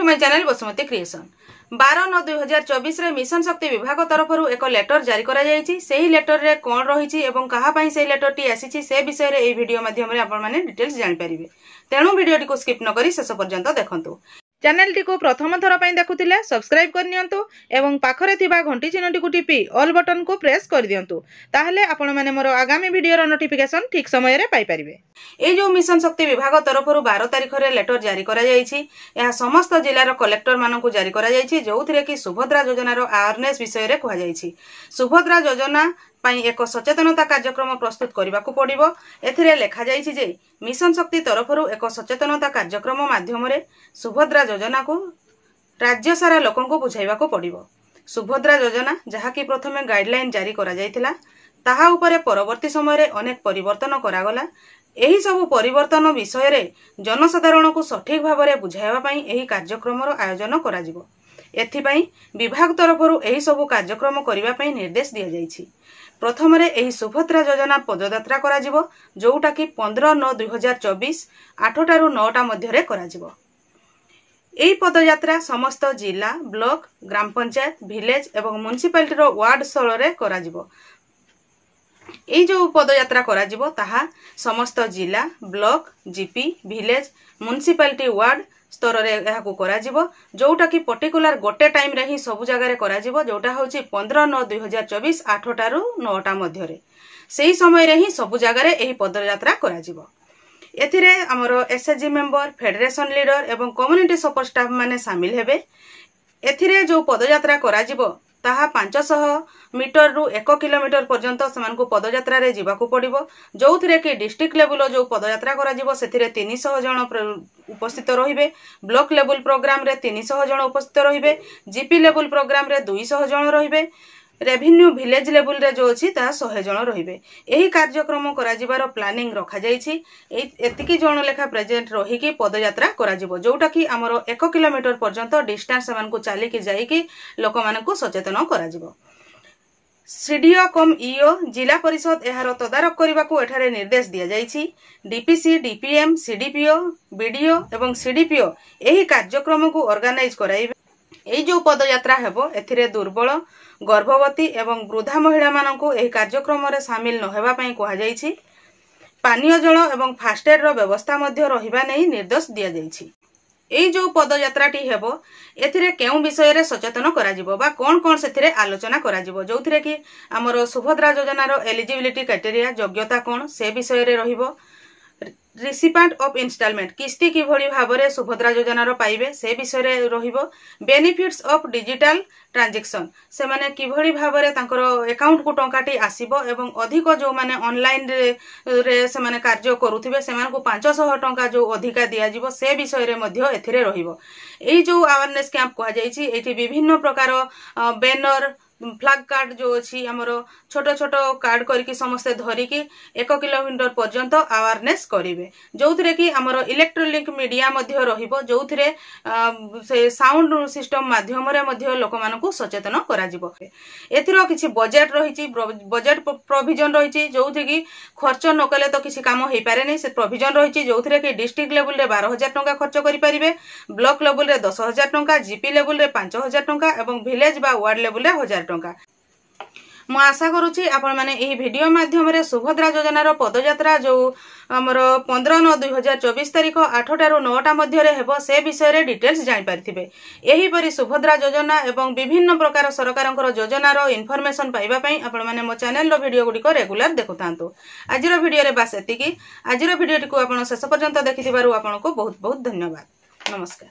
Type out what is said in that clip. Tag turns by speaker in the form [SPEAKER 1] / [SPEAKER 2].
[SPEAKER 1] To my channel Basumati creation 12/9/2024 रे mission शक्ति विभाग तरफ एक लेटर जारी करा जायछि। सेही लेटर रे कोन रहिछि एवं कहा पई से लेटर टी आसीछि से विषय रे एई वीडियो माध्यम रे आपण माने डिटेल्स जानि परिबे। तेणु वीडियो टी को स्किप न करी शेष पर्यंत देखंतु। चैनल टी को प्रथम थर पई देखुथिले सब्सक्राइब कर नियंतु एवं पाखरे थिबा घंटी चिन्हटी को टिपी ऑल बटन को प्रेस कर दियंतु। ताहले आपण माने मोर आगामी वीडियो रो नोटिफिकेशन ठीक समय रे पाई परिबे। ए जो मिशन शक्ति विभाग तरफ 12 तारिख रे लेटर जारी करा जायछि। यह समस्त जिल्ला रो कलेक्टर मानकु जारी करा जायछि जोउथिरे कि सुभद्रा योजना रो अवेयरनेस विषय रे कहै जायछि। सुभद्रा योजना पाई एक सचेतनता कार्यक्रम प्रस्तुत करने को पड़ो। एथिरे लेखा जायछि जे मिशन शक्ति तरफ एक सचेतनता कार्यक्रम माध्यम रे सुभद्रा योजना को राज्य सारा लोकन को बुझाइबा को पड़ो। सुभद्रा योजना जहाँकि प्रथमे गाइडलाइन जारी करा जायथिला ताहा उपरे परवर्ती समय रे अनेक परिवर्तन करागला। एही सब परिवर्तन विषय रे जनसाधारण को सठिक भाव में बुझाइबा पई एही कार्यक्रम रो आयोजन करा जिवो। एथिपई विभाग तरफ एही सब कार्यक्रम करिबा पई निर्देश दिया जायछि। प्रथम रे एही सुभद्रा योजना पदयात्रा करा जिवो जोउटा कि 15/9/2024 8टारू 9टा मध्य रे करा जिवो। एही पदयात्रा समस्त जिला ब्लॉक ग्राम पंचायत विलेज एवं म्युनिसिपालिटी रो वार्ड स्थल रे करा जिवो। एही जो पदयात्रा करा जिवो ताहा समस्त जिला block GP village municipality ward स्तर रे एहाकु करा जिवो जोउटा कि पर्टिकुलर गोटे टाइम रे ही सब जगह रे करा जिवो जोउटा होची 15/9/2024 8टारू 9टा मध्य रे। सेही समय रे ही सब जगह रे एही पदयात्रा करा जिवो। एथिरे हमरो एसएचजी मेंबर फेडरेशन लीडर एवं कम्युनिटी सपोर्ट स्टाफ माने शामिल हेबे। एथिरे जो पदयात्रा करा जिवो ताहा 500 मीटर रु 1 किलोमीटर पर्यंत समान को पदयात्रा रे जीवा को पड़िबो। जोउथिरे कि डिस्ट्रिक्ट लेवल जो पदयात्रा करा जिवो सेथिरे 300 जण उपस्थित रहिबे। ब्लॉक लेवल प्रोग्राम रे 300 जण उपस्थित रहिबे। जीपी लेवल प्रोग्राम रे 200 जण रहिबे। रेवेन्यू विलेज लेवल रे जो अछि ता 100 जण रहिबे। एही कार्यक्रम करा जिवार प्लानिंग रखा जायछि। एतिकी जण लेखा प्रेजेंट रही कि पदयात्रा करा जिवो जोउटा कि हमरो 1 किलोमीटर पर्यंत डिस्टेंस समान को चाली कि जाई कि लोक मानकु सचेतन करा जिवो। सीडीओ कम ईओ जिला परिषद एहार तदारक करने को एठारे निर्देश दिया जायछि। डीपीसी डीपीएम सीडीपीओ बीडीओ एवं सीडीपीओ एही कार्यक्रम को ऑर्गेनाइज कराइबे। एही जो पदयात्रा हेबो एथिरे दुर्बल गर्भवती एवं वृद्धा महिला मानकु एही कार्यक्रम रे शामिल न हेबा पई कहा जायछि। पानीय जल एवं फास्टेड रो व्यवस्था मध्य रहिबा नै निर्देश दिया जायछि। एही जो पदयात्राटी हेबो एथिरे केउ विषय रे सचेतन करा जिवो बा कोन कोन सेथिरे आलोचना करा जिवो जोउथिरे कि हमरो सुभद्रा योजना रो एलिजिबिलिटी क्राइटेरिया योग्यता कोन से विषय रे रहिबो। रिसिपेंट ऑफ इंस्टॉलमेंट किस्ती कि भली भाबरे सुभद्रा योजना रो पाइबे से विषय रे रहिबो। बेनिफिट्स ऑफ डिजिटल ट्रांजैक्शन से माने कि भली भाबरे तांकरो अकाउंट को टंकाटी आसीबो एवं अधिक जो माने ऑनलाइन रे से माने कार्य करूथिबे से माने को 500 टंका जो अधिका दिया जिवो से विषय रे मध्य एथिरे रहिबो। एही जो अवेयरनेस कैंप कहा जायछि एठी विभिन्न प्रकार बैनर फ्लैग कार्ड जो अछि हमरो छोटो छोटो कार्ड करके समस्त धरिकी 1 किलोमीटर पर्यंत अवेयरनेस करिवे जोउथिरे कि हमरो इलेक्ट्रॉनिक मीडिया मध्य रहिबो जोउथिरे से साउंड सिस्टम माध्यम रे मध्य लोक मानकु सचेतन करा जिवो। एथिरो किछि बजेट रहिछि बजेट प्रोविजन रहिछि जोउथि कि खर्च न कले तो किछि काम होई पारे नै। से प्रोविजन रहिछि जोउथिरे कि डिस्ट्रिक्ट लेवल रे 12000 टंका खर्च करि परिबे। ब्लॉक लेवल रे 10000 टंका जीपी लेवल रे 5000 टंका एवं विलेज बा वार्ड लेवल रे 1000 टंका। मु आशा करूची आपण माने एही वीडियो माध्यम रे सुभद्रा योजना रो पदयात्रा जो हमरो 15/9/2024 तारिख 8टारू 9टा मध्य रे हेबो से विषय रे डिटेल्स जानि पारथिबे। एही परि सुभद्रा योजना एवं विभिन्न प्रकार सरकारंकर योजना रो इन्फॉर्मेशन पाइबा पई आपण माने मो चैनल रो वीडियो गुडी को रेगुलर देखुतांतु। आजिरो वीडियो रे बास एतिकी। आजिरो वीडियो को आपण शेष पर्यंत देखिथिबारु आपण को बहुत बहुत धन्यवाद। नमस्कार।